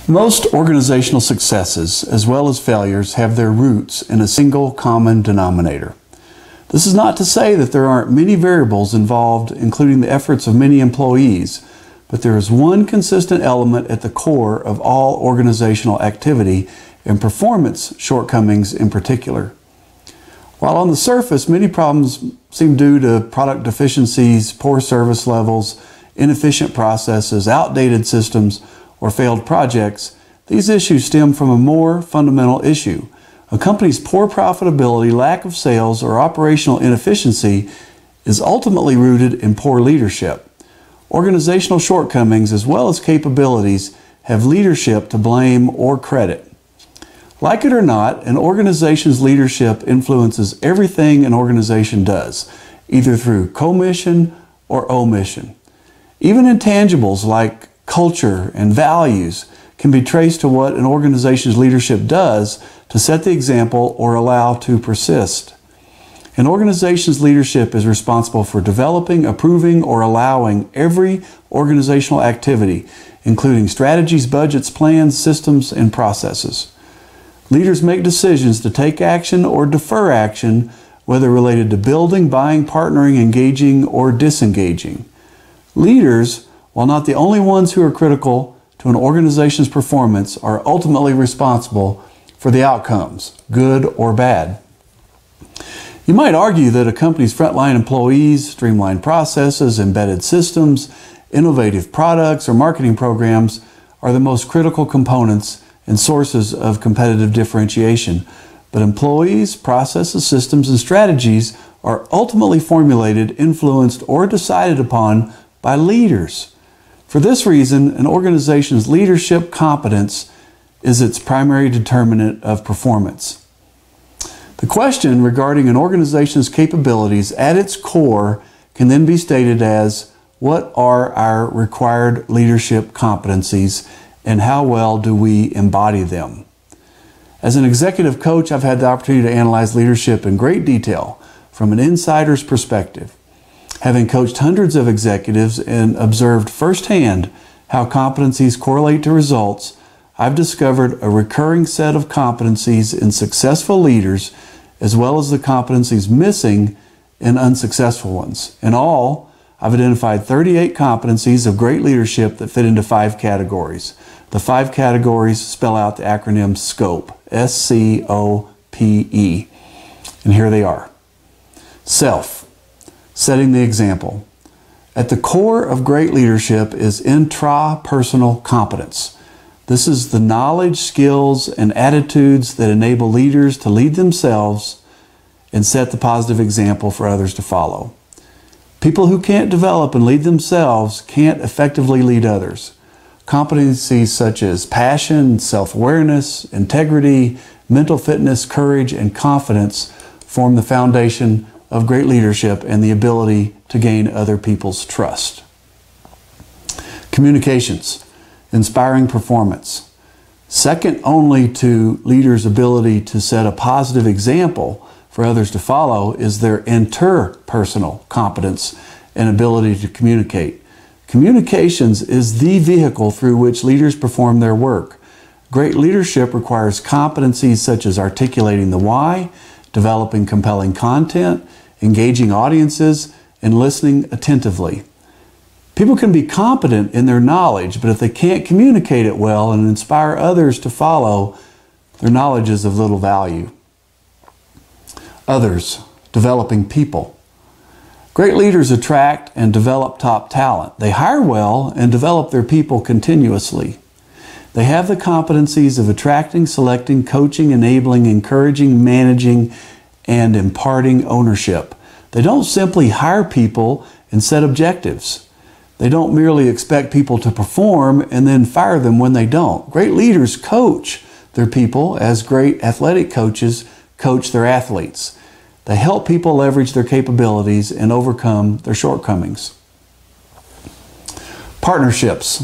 Most organizational successes, as well as failures, have their roots in a single common denominator. This is not to say that there aren't many variables involved, including the efforts of many employees, but there is one consistent element at the core of all organizational activity, and performance shortcomings in particular. While on the surface, many problems seem due to product deficiencies, poor service levels, inefficient processes, outdated systems, or failed projects, these issues stem from a more fundamental issue. A company's poor profitability, lack of sales, or operational inefficiency is ultimately rooted in poor leadership. Organizational shortcomings, as well as capabilities, have leadership to blame or credit. Like it or not, an organization's leadership influences everything an organization does, either through commission or omission. Even intangibles like culture and values can be traced to what an organization's leadership does to set the example or allow to persist. An organization's leadership is responsible for developing, approving, or allowing every organizational activity, including strategies, budgets, plans, systems, and processes. Leaders make decisions to take action or defer action, whether related to building, buying, partnering, engaging, or disengaging. Leaders, while not the only ones who are critical to an organization's performance, are ultimately responsible for the outcomes, good or bad. You might argue that a company's frontline employees, streamlined processes, embedded systems, innovative products, or marketing programs are the most critical components and sources of competitive differentiation. But employees, processes, systems, and strategies are ultimately formulated, influenced, or decided upon by leaders. For this reason, an organization's leadership competence is its primary determinant of performance. The question regarding an organization's capabilities at its core can then be stated as, what are our required leadership competencies and how well do we embody them? As an executive coach, I've had the opportunity to analyze leadership in great detail from an insider's perspective. Having coached hundreds of executives and observed firsthand how competencies correlate to results, I've discovered a recurring set of competencies in successful leaders, as well as the competencies missing in unsuccessful ones. In all, I've identified 38 competencies of great leadership that fit into 5 categories. The 5 categories spell out the acronym SCOPE, S-C-O-P-E. And here they are. Self. Setting the example. At the core of great leadership is intrapersonal competence. This is the knowledge, skills, and attitudes that enable leaders to lead themselves and set the positive example for others to follow. People who can't develop and lead themselves can't effectively lead others. Competencies such as passion, self-awareness, integrity, mental fitness, courage, and confidence form the foundation of great leadership and the ability to gain other people's trust. Communications, inspiring performance. Second only to leaders' ability to set a positive example for others to follow is their interpersonal competence and ability to communicate. Communications is the vehicle through which leaders perform their work. Great leadership requires competencies such as articulating the why, developing compelling content, engaging audiences, and listening attentively. People can be competent in their knowledge, but if they can't communicate it well and inspire others to follow, their knowledge is of little value. Others, developing people. Great leaders attract and develop top talent. They hire well and develop their people continuously. They have the competencies of attracting, selecting, coaching, enabling, encouraging, managing, and imparting ownership. They don't simply hire people and set objectives. They don't merely expect people to perform and then fire them when they don't. Great leaders coach their people as great athletic coaches coach their athletes. They help people leverage their capabilities and overcome their shortcomings. Partnerships,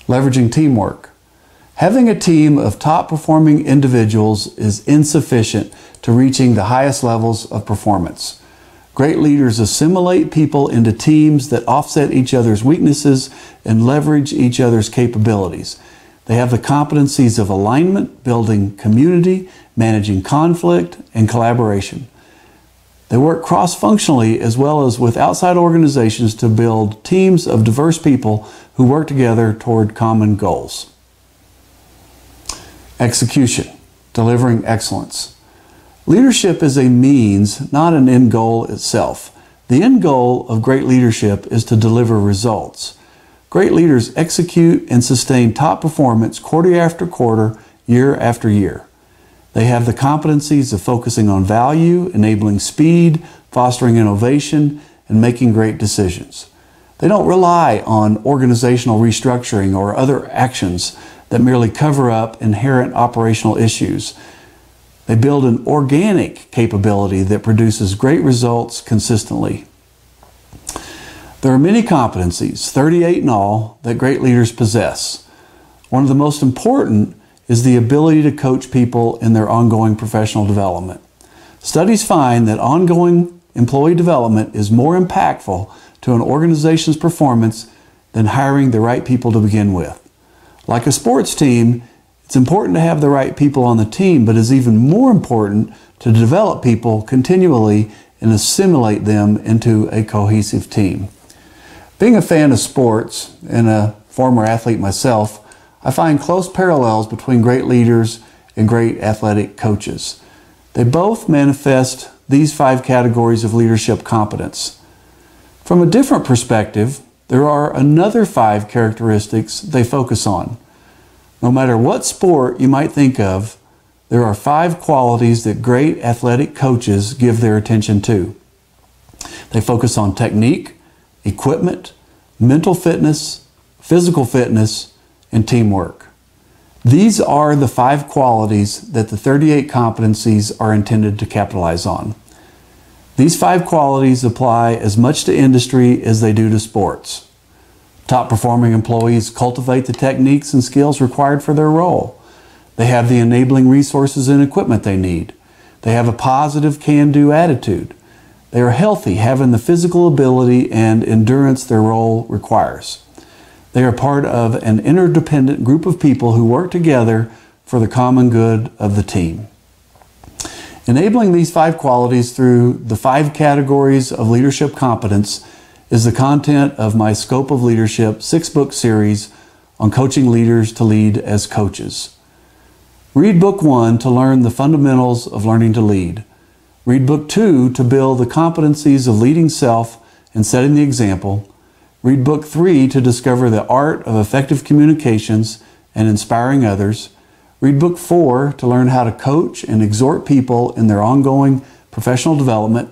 leveraging teamwork. Having a team of top-performing individuals is insufficient to reaching the highest levels of performance. Great leaders assimilate people into teams that offset each other's weaknesses and leverage each other's capabilities. They have the competencies of alignment, building community, managing conflict, and collaboration. They work cross-functionally as well as with outside organizations to build teams of diverse people who work together toward common goals. Execution, delivering excellence. Leadership is a means, not an end goal itself. The end goal of great leadership is to deliver results. Great leaders execute and sustain top performance quarter after quarter, year after year. They have the competencies of focusing on value, enabling speed, fostering innovation, and making great decisions. They don't rely on organizational restructuring or other actions that merely cover up inherent operational issues. They build an organic capability that produces great results consistently. There are many competencies, 38 in all, that great leaders possess. One of the most important is the ability to coach people in their ongoing professional development. Studies find that ongoing employee development is more impactful to an organization's performance than hiring the right people to begin with. Like a sports team, it's important to have the right people on the team, but it's even more important to develop people continually and assimilate them into a cohesive team. Being a fan of sports and a former athlete myself, I find close parallels between great leaders and great athletic coaches. They both manifest these 5 categories of leadership competence. From a different perspective, there are another 5 characteristics they focus on. No matter what sport you might think of, there are 5 qualities that great athletic coaches give their attention to. They focus on technique, equipment, mental fitness, physical fitness, and teamwork. These are the 5 qualities that the 38 competencies are intended to capitalize on. These 5 qualities apply as much to industry as they do to sports. Top performing employees cultivate the techniques and skills required for their role. They have the enabling resources and equipment they need. They have a positive can-do attitude. They are healthy, having the physical ability and endurance their role requires. They are part of an interdependent group of people who work together for the common good of the team. Enabling these 5 qualities through the 5 categories of leadership competence is the content of my Scope of Leadership 6-book series on coaching leaders to lead as coaches. Read Book 1 to learn the fundamentals of learning to lead. Read Book 2 to build the competencies of leading self and setting the example. Read Book 3 to discover the art of effective communications and inspiring others. Read Book 4 to learn how to coach and exhort people in their ongoing professional development.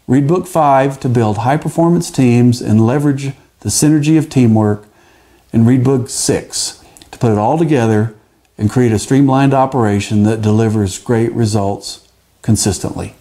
Read Book 5 to build high-performance teams and leverage the synergy of teamwork. And read Book 6 to put it all together and create a streamlined operation that delivers great results consistently.